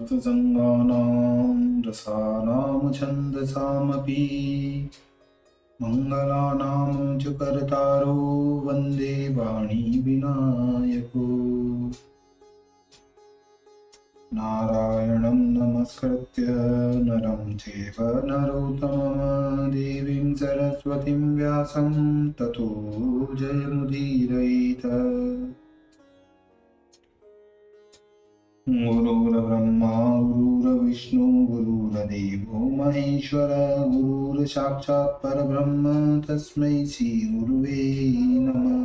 सर्वसुतसङ्गानां रसानां छन्दसामपि मङ्गलानां च कर्तारो वन्दे वाणी विनायको। नारायणं नमस्कृत्य नरं चैव नरोत्तमं देवीं सरस्वतीं व्यासं ततो जयमुदीरयेत्। गुरुर्ब्रह्मा गुरुर्विष्णु गुरुर्देवो महेश्वर गुरुर्साक्षात् परब्रह्म तस्मै श्री गुरुवे नमः।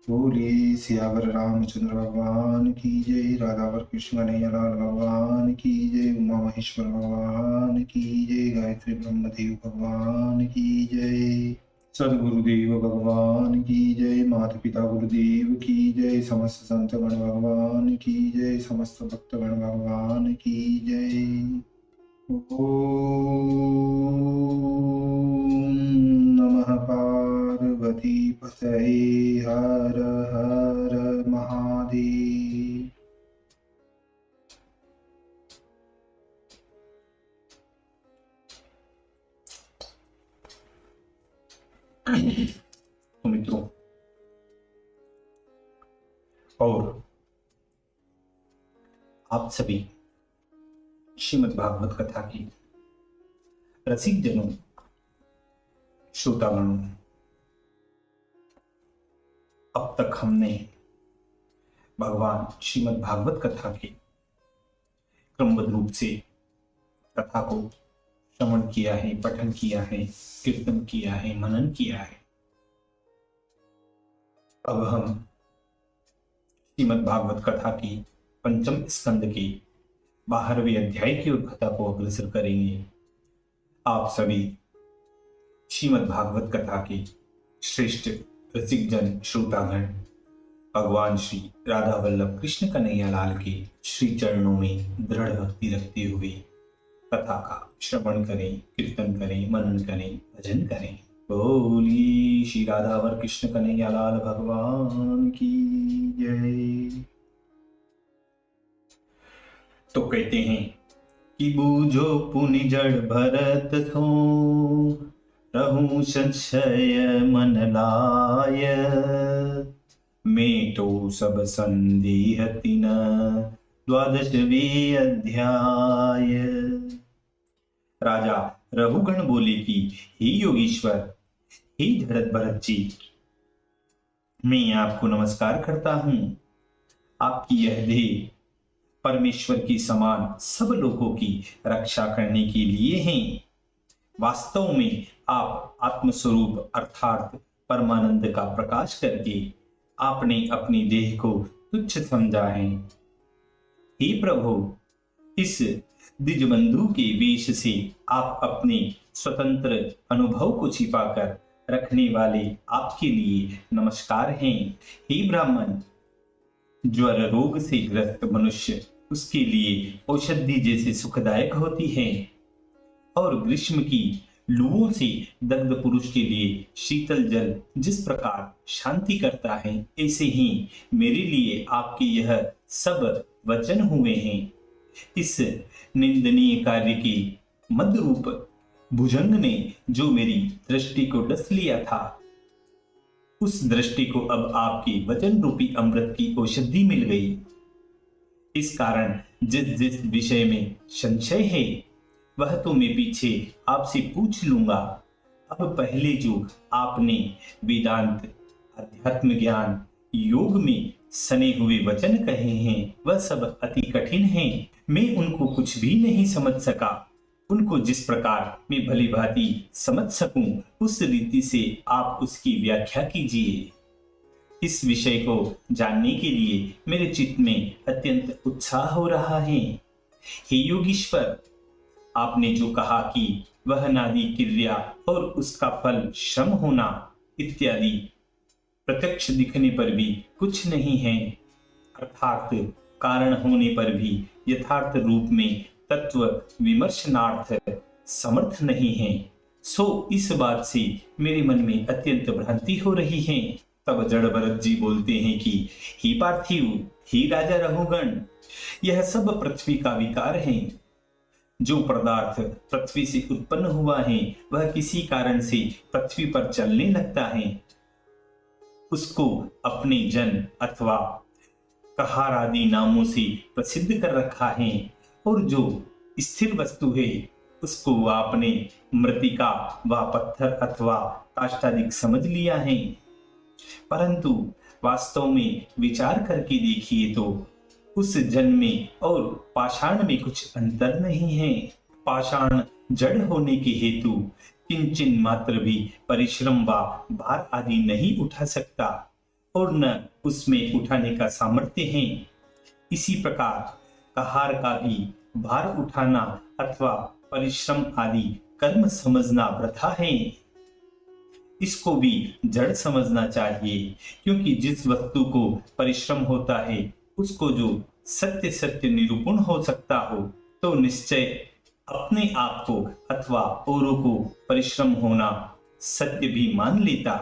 बोलिए सियावर रामचंद्र भगवान की जय, राधावर कृष्ण कन्हैयालाल भगवान की जय, उमा महेश्वर भगवान की जय, गायत्री ब्रह्मदेव भगवान की जय, सदगुरुदेव भगवान की जय, माता पिता गुरुदेव की जय, समस्त संतगण भगवान की जय, समस्त भक्तगण भगवान की जय। ओम नमः पार्वती पतये हर हर महादेव। तो मित्रों, और आप सभी श्रीमद् भागवत कथा की रसिक जनों, श्रोतागणों, अब तक हमने भगवान श्रीमद् भागवत कथा के क्रमबद्ध रूप से कथा को श्रवण किया है, पठन किया है, कीर्तन किया है, मनन किया है। अब हम श्रीमद् भागवत कथा की पंचम स्कंद के 12वें अध्याय की ओर कथा को अग्रसर करेंगे। आप सभी श्रीमद् भागवत कथा के श्रेष्ठ रसिक जन श्रोतागण भगवान श्री राधा वल्लभ कृष्ण कन्हैयालाल के श्री चरणों में दृढ़ भक्ति रखते हुए कथा का श्रवण करें, कीर्तन करें, मनन करें, भजन करें। बोलिए श्री राधावर कृष्ण कन्हैयालाल भगवान की जय। तो कहते हैं कि बूझो पुनि जड़ भरत सो, रहूं संशय मन लाय, मेटो सब संदेह तिन 12वें अध्याय। राजा रघुगण बोले कि हे योगीश्वर, हे भरत भरत जी, मैं आपको नमस्कार करता हूं। आपकी यह देह परमेश्वर की समान सब लोगों की रक्षा करने के लिए हैं। वास्तव में आप आत्मस्वरूप अर्थात परमानंद का प्रकाश करके आपने अपनी देह को तुच्छ समझा है। हे प्रभु, इस द्विजबंधु के वेश से आप अपने स्वतंत्र अनुभव को छिपाकर रखने वाले आपके लिए नमस्कार हैं। हे ब्राह्मण, ज्वर रोग से ग्रस्त मनुष्य उसके लिए औषधि जैसे सुखदायक होती है, और ग्रीष्म की लुओं से दग्ध पुरुष के लिए शीतल जल जिस प्रकार शांति करता है, ऐसे ही मेरे लिए आपके यह सब वचन हुए हैं। इस निंदनीय कार्य के मद रूप भुजंग ने जो मेरी दृष्टि को डस लिया था, उस दृष्टि को अब आपके वचन रूपी अमृत की औषधि मिल गई। इस कारण जिस जिस विषय में संशय है वह तो मैं पीछे आपसे पूछ लूंगा। अब पहले जो आपने वेदांत, अध्यात्म ज्ञान, योग में सने हुए वचन कहे हैं वह सब अति कठिन हैं। मैं उनको कुछ भी नहीं समझ सका। उनको जिस प्रकार मैं भली भांति समझ सकूं उस रीति से आप उसकी व्याख्या कीजिए। इस विषय को जानने के लिए मेरे चित्त में अत्यंत उत्साह हो रहा है। हे योगीश्वर, आपने जो कहा कि वह नादी क्रिया और उसका फल श्रम होना इत्यादि प्रत्यक्ष दिखने पर भी कुछ नहीं है, अर्थात कारण होने पर भी यथार्थ रूप में तत्व विमर्शनार्थ समर्थ नहीं है, सो इस बात से मेरे मन में अत्यंत भ्रांति हो रही है। तब जड़ भरत जी बोलते हैं कि हे पार्थिव, हे राजा रघुगण, यह सब पृथ्वी का विकार है। जो पदार्थ पृथ्वी से उत्पन्न हुआ है वह किसी कारण से पृथ्वी पर चलने लगता है। उसको अपने जन अथवा कहार आदि नामों से प्रसिद्ध कर रखा है, और जो स्थिर वस्तु है उसको आपने मृतिका व पत्थर अथवा काष्ठादिक समझ लिया है। परंतु वास्तव में विचार करके देखिए तो उस जन में और पाषाण में कुछ अंतर नहीं है। पाषाण जड़ होने के हेतु किंचन मात्र भी परिश्रम व भार आदि नहीं उठा सकता और न उसमें उठाने का सामर्थ्य है। इसी प्रकार कहार का भी भार उठाना अथवा परिश्रम आदि कर्म समझना वृथा है। इसको भी जड़ समझना चाहिए, क्योंकि जिस वस्तु को परिश्रम होता है उसको जो सत्य सत्य निरूपण हो सकता हो तो निश्चय अपने आप को अथवा औरों को परिश्रम होना सत्य भी मान लेता,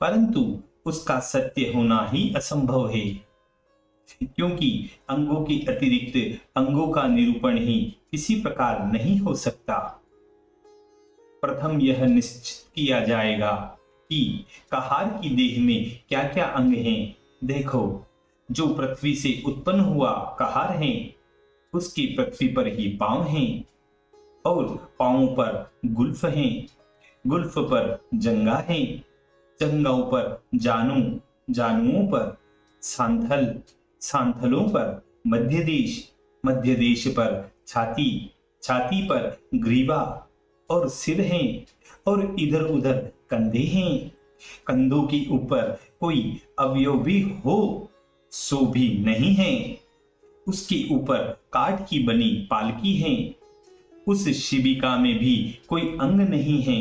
परंतु उसका सत्य होना ही असंभव है, क्योंकि अंगों के अतिरिक्त अंगों का निरूपण ही किसी प्रकार नहीं हो सकता। प्रथम यह निश्चित किया जाएगा कि कहार की देह में क्या क्या अंग हैं। देखो, जो पृथ्वी से उत्पन्न हुआ कहार है उसके पृथ्वी पर ही पांव हैं, और पांवों पर गुल्फ हैं, गुल्फ पर जंगा हैं, जंगाओं पर जानू, जानुओं पर सांथल, सांथलों पर मध्य देश, मध्य देश पर छाती, छाती पर ग्रीवा और सिर हैं, और इधर उधर कंधे हैं। कंधों के ऊपर कोई अवयव भी हो सो भी नहीं है। उसके ऊपर काठ की बनी पालकी है। उस शिबिका में भी कोई अंग नहीं है।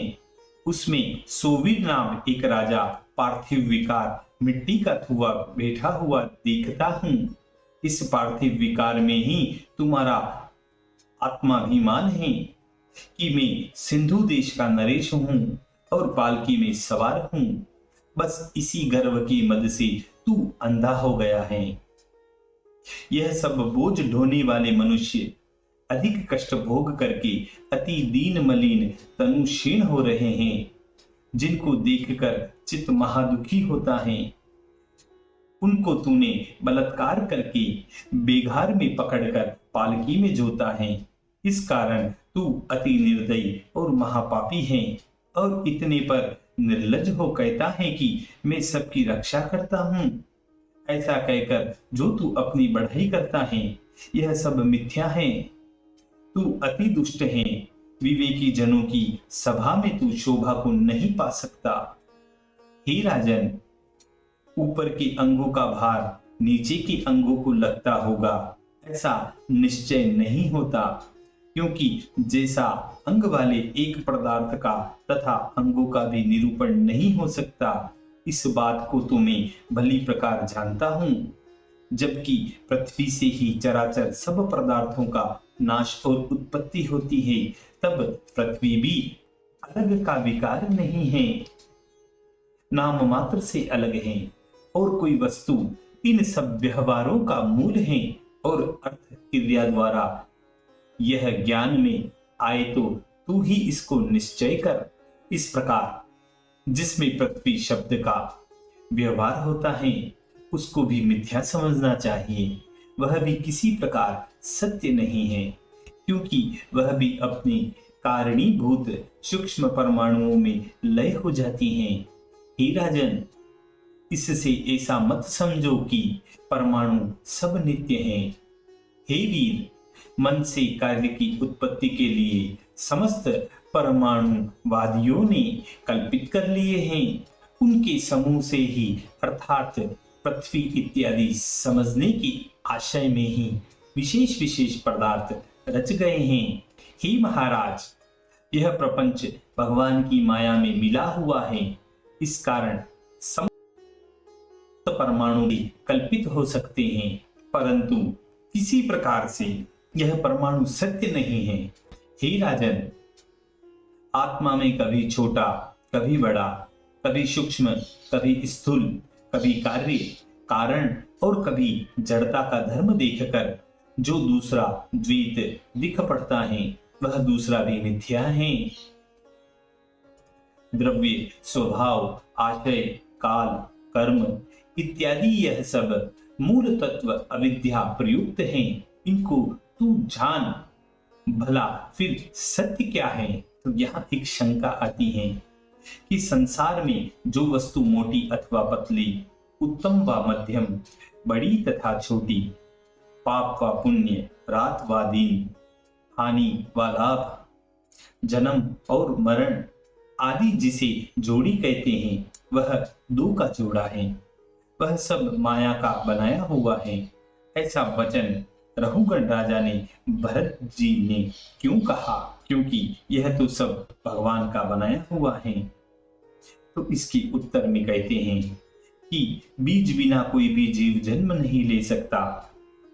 उसमें सोवीर नाम एक राजा पार्थिव विकार मिट्टी का धुआं बैठा हुआ देखता हूं। इस पार्थिव विकार में ही तुम्हारा आत्माभिमान है कि मैं सिंधु देश का नरेश हूं और पालकी में सवार हूं। बस इसी गर्व की मद से तू अंधा हो गया है। यह सब बोझ ढोने वाले मनुष्य अधिक कष्ट भोग करके अति दीन मलिन तनु क्षीण हो रहे हैं, जिनको देखकर चित्त महादुखी होता है। उनको तूने बलात्कार करके बेघार में पकड़कर पालकी में जोता है। इस कारण तू अति निर्दयी और महापापी है, और इतने पर निर्लज हो कहता है कि मैं सबकी रक्षा करता हूं। ऐसा कहकर जो तू अपनी बढ़ाई करता है यह सब मिथ्या है। तू अति दुष्ट है। विवेकी जनों की सभा में तू शोभा को नहीं पा सकता। हे राजन, ऊपर के अंगों का भार नीचे के अंगों को लगता होगा, ऐसा निश्चय नहीं होता, क्योंकि जैसा अंग वाले एक पदार्थ का तथा अंगों का भी निरूपण नहीं हो सकता, इस बात को तो मैं भली प्रकार जानता हूं। जबकि पृथ्वी से ही चराचर सब पदार्थों का नाश और उत्पत्ति होती है, तब पृथ्वी भी अलग का विकार नहीं है, नाम मात्र से अलग है, और कोई वस्तु इन सब व्यवहारों का मूल है, और अर्थ क्रिया द्वारा यह ज्ञान में आए तो तू ही इसको निश्चय कर। इस प्रकार जिसमें पृथ्वी शब्द का व्यवहार होता है उसको भी मिथ्या समझना चाहिए। वह भी किसी प्रकार सत्य नहीं है, क्योंकि वह भी अपने कारणीभूत सूक्ष्म परमाणुओं में लय हो जाती हैं। हे राजन, इससे ऐसा मत समझो कि परमाणु सब नित्य हैं। हे वीर, मन से कार्य की उत्पत्ति के लिए समस्त परमाणुवादियों ने कल्पित कर लिए हैं। उनके समूह से ही अर्थात पृथ्वी इत्यादि समझने की आशय में ही विशेष विशेष पदार्थ रच गए हैं। हे महाराज, यह प्रपंच भगवान की माया में मिला हुआ है। इस कारण समस्त परमाणु भी कल्पित हो सकते हैं, परंतु किसी प्रकार से यह परमाणु सत्य नहीं है। हे राजन, आत्मा में कभी छोटा कभी बड़ा, कभी सूक्ष्म, कभी स्थूल, कभी कार्य कारण और कभी जड़ता का धर्म देखकर जो दूसरा द्वैत दिख पड़ता है वह दूसरा भी मिथ्या है। द्रव्य, स्वभाव, आशय, काल, कर्म इत्यादि यह सब मूल तत्व अविद्या प्रयुक्त हैं। इनको तू जान भला फिर सत्य क्या है। तो यहाँ एक शंका आती है कि संसार में जो वस्तु मोटी अथवा पतली, उत्तम व मध्यम, बड़ी तथा छोटी, पाप व पुण्य, रात व दिन, हानि व लाभ, जन्म और मरण आदि जिसे जोड़ी कहते हैं वह दो का जोड़ा है, वह सब माया का बनाया हुआ है। ऐसा वचन रहुगण राजा ने भरत जी ने क्यों कहा? क्योंकि यह तो सब भगवान का बनाया हुआ है। तो इसके उत्तर में कहते हैं कि बीज बिना कोई भी जीव जन्म नहीं ले सकता,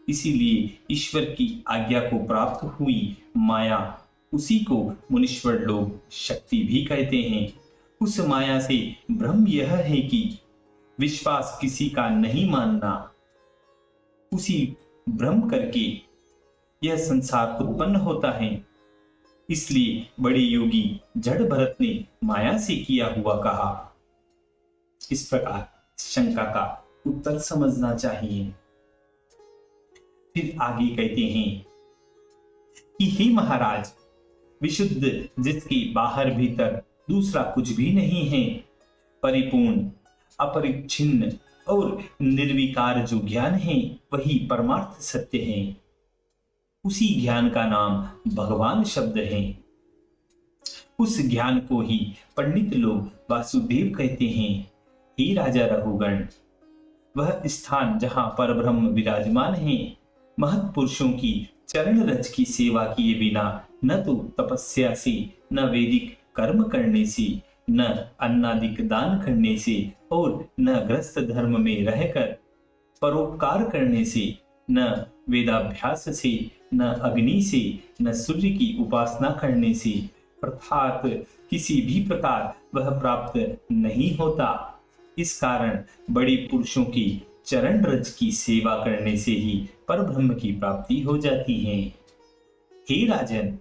इसीलिए ईश्वर की आज्ञा को प्राप्त हुई माया, उसी को मुनीश्वर लोग शक्ति भी कहते हैं। उस माया से भ्रम यह है कि विश्वास किसी का नहीं मानना, उसी भ्रम करके यह संसार उत्पन्न होता है। इसलिए बड़े योगी जड़ भरत ने माया से किया हुआ कहा। इस प्रकार शंका का उत्तर समझना चाहिए। फिर आगे कहते हैं कि हे महाराज, विशुद्ध जिसके बाहर भीतर दूसरा कुछ भी नहीं है, परिपूर्ण, अपरिच्छिन्न और निर्विकार जो ज्ञान है वही परमार्थ सत्य है। उसी ज्ञान का नाम भगवान शब्द है। उस ज्ञान को ही पंडित लोग वासुदेव कहते हैं। हे राजा रहुगण, वह स्थान जहां परब्रह्म विराजमान है, महत् पुरुषों की चरण रज की सेवा किए बिना न तो तपस्या से, न वैदिक कर्म करने से, न अन्नादिक दान करने से और न गृहस्थ धर्म में रहकर परोपकार करने से, न वेदाभ्यास से, न अग्नि से, न सूर्य की उपासना करने से, अर्थात किसी भी प्रकार वह प्राप्त नहीं होता। इस कारण बड़े पुरुषों की चरण रज की सेवा करने से ही परब्रह्म की प्राप्ति हो जाती है। हे राजन,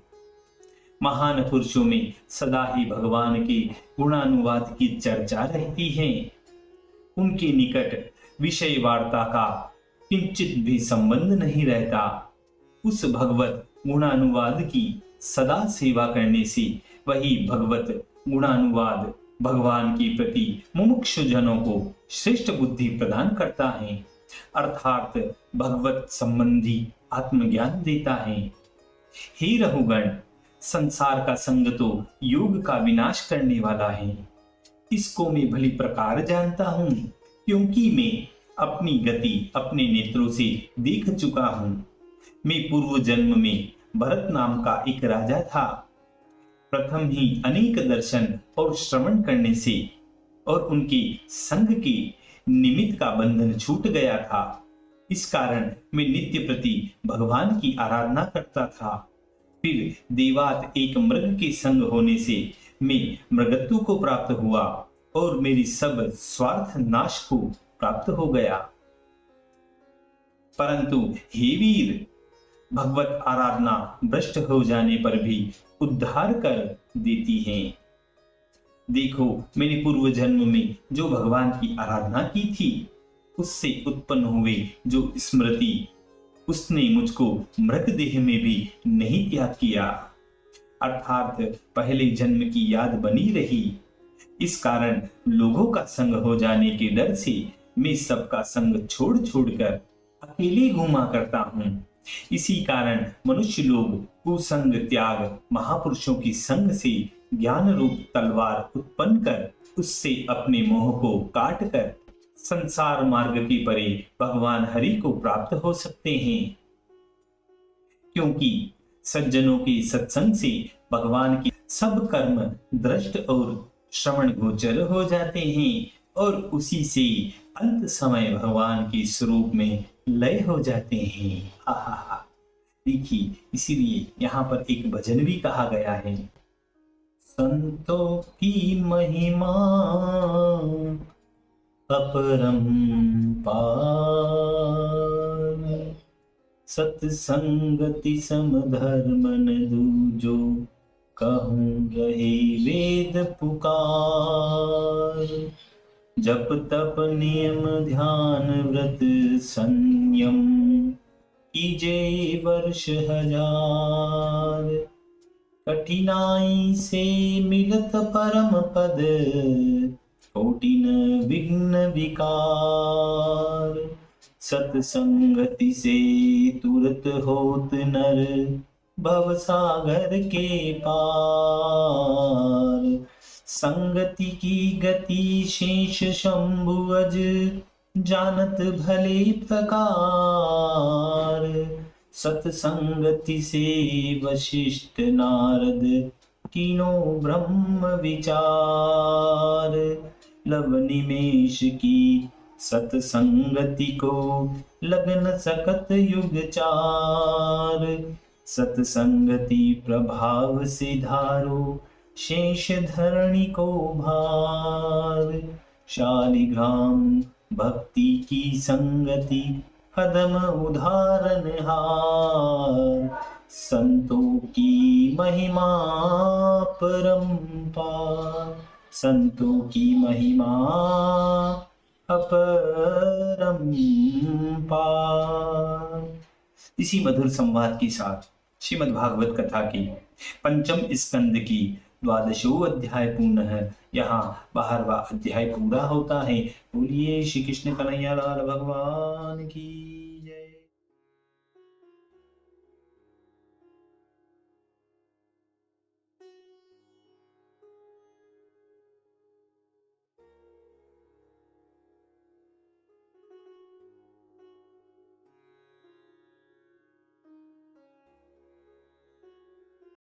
महान पुरुषों में सदा ही भगवान के गुणानुवाद की चर्चा रहती है। उनके निकट विषय वार्ता का किंचित भी संबंध नहीं रहता। उस भगवत गुणानुवाद की सदा सेवा करने से वही भगवत गुणानुवाद भगवान के प्रति मुमुक्षु जनों को श्रेष्ठ बुद्धि प्रदान करता है, अर्थात भगवत संबंधी आत्मज्ञान देता है। हे रहुगण, संसार का संग तो योग का विनाश करने वाला है। इसको मैं भली प्रकार जानता हूं, क्योंकि मैं अपनी गति अपने नेत्रों से देख चुका हूं। मैं पूर्व जन्म में भरत नाम का एक राजा था। प्रथम ही अनेक दर्शन और श्रवण करने से और उनके संग के निमित्त का बंधन छूट गया था। इस कारण मैं नित्य प्रति भगवान की आराधना करता था। फिर देवात एक मृग के संग होने से मैं मृगत्व को प्राप्त हुआ और मेरी सब स्वार्थ नाश को प्राप्त हो गया। परंतु हे वीर, भगवत आराधना भ्रष्ट हो जाने पर भी उद्धार कर देती है। देखो, मैंने पूर्व जन्म में जो भगवान की आराधना की थी, उससे उत्पन्न हुए जो स्मृति, उसने मुझको मृग देह में भी नहीं त्याग किया, अर्थात पहले जन्म की याद बनी रही। इस कारण लोगों का संग हो जाने के डर से मैं सबका संग छोड़ छोड़कर अकेले घूमा करता हूँ। इसी कारण मनुष्य लोग कुसंग त्याग महापुरुषों की संग से ज्ञान रूप तलवार उत्पन्न कर उससे अपने मोह को काट कर संसार मार्ग के परे भगवान हरि को प्राप्त हो सकते हैं। क्योंकि सज्जनों के सत्संग से भगवान की सब कर्म दृष्ट और श्रवण गोचर हो जाते हैं और उसी से अंत समय भगवान के स्वरूप में लय हो जाते हैं। देखिए, इसीलिए यहाँ पर एक भजन भी कहा गया है। संतों की महिमा अपरंपार। सत्संगति समधर्म न दूजो, कहूँ रहे वेद पुकार। जप तप नियम ध्यान व्रत संयम, कीजे वर्ष हजार। कठिनाई से मिलत परम पद, कोटिन विघ्न विकार। सत्संगति से तुरत होत नर, भव सागर के पार। संगति की गति शेष शंभु अज, जानत भले प्रकार। सत्संगति से वशिष्ठ नारद, तीनों ब्रह्म विचार। लव निमेष की सत्संगति को, लगन सकत युग चार। सत्संगति प्रभाव से धारो, शेष धरणी को भार। शालिग्राम भक्ति की संगति, अदम उदाहरण हार। संतों की महिमा परंपार, संतों की महिमा अपरंपार। इसी मधुर संवाद के साथ श्रीमद् भागवत कथा की पंचम स्कंद की द्वादशो अध्याय पूर्ण है। यहाँ 12वां अध्याय पूरा होता है। बोलिए श्री कृष्ण कन्हैया लाल भगवान की।